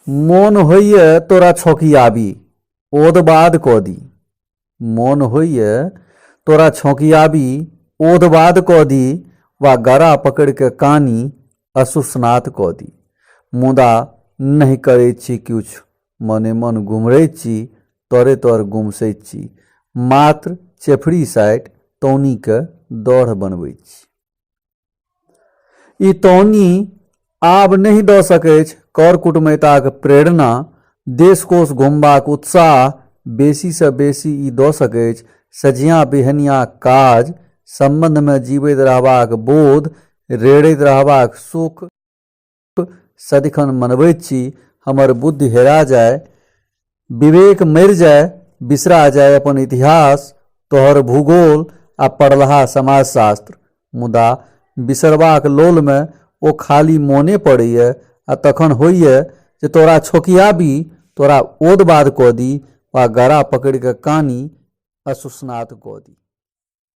मोन होइए तोरा छौकियाबी ओदबाद कऽ दी। मोन होइए तोरा छौकियाबी ओदबाद कऽ दी, वा गरा पकड़ि के कानी असुसनात कऽ दी। मुदा नहि करैत छी किछु, मने मन गुमरैत छी, तोरे तर गुमसैत छी। मात्र चेफड़ी साटि तौनीके दौड़ बनबैत छी। ई तौनी आब नहि दऽ सकैछ कर कुटमैताक प्रेरणा, देश कोष घुमबाक उत्साह। बेसीसँ बेसी ई दऽ सकैछ सझिया बिहनिया काज, संबंधमे जीवैत रहबाक बोध, रेड़ैत रहबाक सुख। सदिखन मनबैत छी हमर बुद्धि हेरा जाय, विवेक मरि जाय, बिसरा जाय अपन इतिहास, तोहर भूगोल आ पढ़लहा समाजशास्त्र। मुदा बिसरबाक लोलमे ओ खाली मोने पड़ैए, आ तखन होइए जे तोरा छौकियाबी, तोरा ओदबाद कऽ दी, वा गरा पकड़ि कऽ कानी असुसनात कऽ दी।